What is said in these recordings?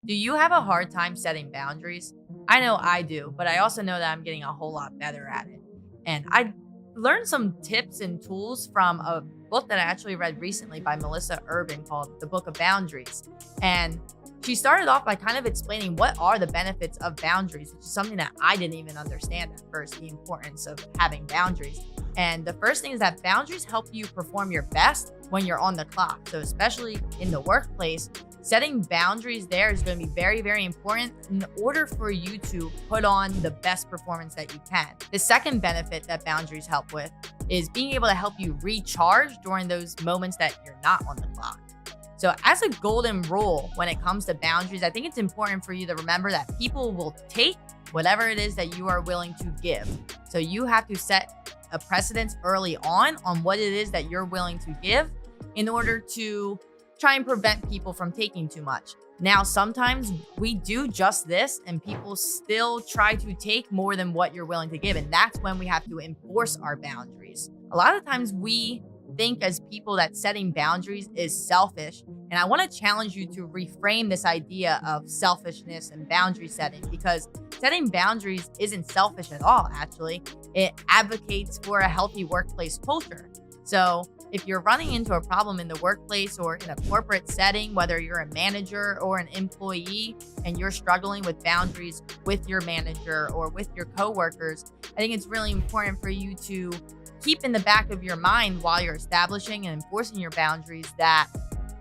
Do you have a hard time setting boundaries? I know I do, but I also know that I'm getting a whole lot better at it. And I learned some tips and tools from a book that I actually read recently by Melissa Urban called The Book of Boundaries. And she started off by kind of explaining what are the benefits of boundaries, which is something that I didn't even understand at first, the importance of having boundaries. And the first thing is that boundaries help you perform your best when you're on the clock. So, especially in the workplace, setting boundaries there is going to be very, very important in order for you to put on the best performance that you can. The second benefit that boundaries help with is being able to help you recharge during those moments that you're not on the clock. So, as a golden rule when it comes to boundaries, I think it's important for you to remember that people will take whatever it is that you are willing to give. So, you have to set a precedence early on what it is that you're willing to give in order to try and prevent people from taking too much. Now, sometimes we do just this and people still try to take more than what you're willing to give. And that's when we have to enforce our boundaries. A lot of times we think as people that setting boundaries is selfish. And I want to challenge you to reframe this idea of selfishness and boundary setting, because setting boundaries isn't selfish at all, actually. It advocates for a healthy workplace culture. So if you're running into a problem in the workplace or in a corporate setting, whether you're a manager or an employee and you're struggling with boundaries with your manager or with your coworkers, I think it's really important for you to keep in the back of your mind while you're establishing and enforcing your boundaries that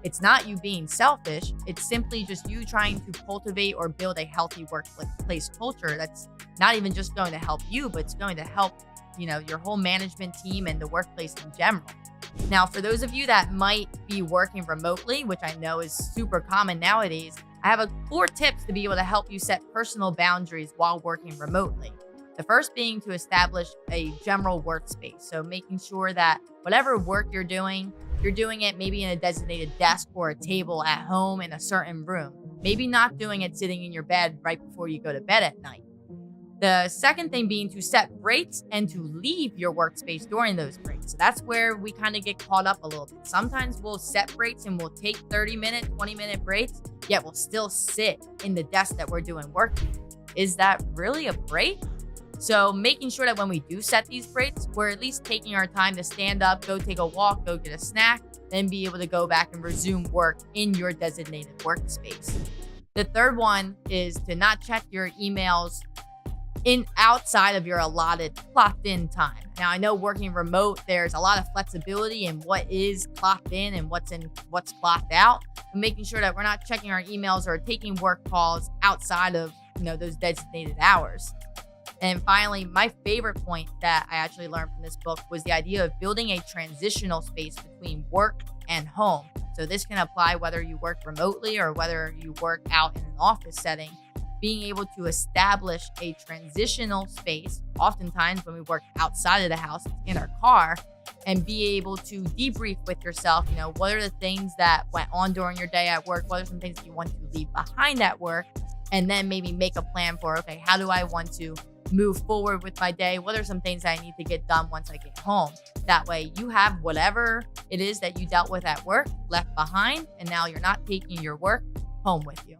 it's not you being selfish. It's simply just you trying to cultivate or build a healthy workplace culture that's not even just going to help you, but it's going to help, your whole management team and the workplace in general. Now, for those of you that might be working remotely, which I know is super common nowadays, I have 4 tips to be able to help you set personal boundaries while working remotely. The first being to establish a general workspace. So making sure that whatever work you're doing it maybe in a designated desk or a table at home in a certain room. Maybe not doing it sitting in your bed right before you go to bed at night. The second thing being to set breaks and to leave your workspace during those breaks. So that's where we kind of get caught up a little bit. Sometimes we'll set breaks and we'll take 30-minute, 20-minute breaks, yet we'll still sit in the desk that we're doing work. Is that really a break? So making sure that when we do set these breaks, we're at least taking our time to stand up, go take a walk, go get a snack, then be able to go back and resume work in your designated workspace. The third one is to not check your emails outside of your allotted clocked in time. Now, I know working remote, there's a lot of flexibility in what is clocked in and what's clocked out, and making sure that we're not checking our emails or taking work calls outside of those designated hours. And finally, my favorite point that I actually learned from this book was the idea of building a transitional space between work and home. So this can apply whether you work remotely or whether you work out in an office setting. Being able to establish a transitional space, oftentimes when we work outside of the house, in our car, and be able to debrief with yourself, what are the things that went on during your day at work? What are some things that you want to leave behind at work? And then maybe make a plan for, okay, how do I want to move forward with my day? What are some things that I need to get done once I get home? That way you have whatever it is that you dealt with at work left behind, and now you're not taking your work home with you.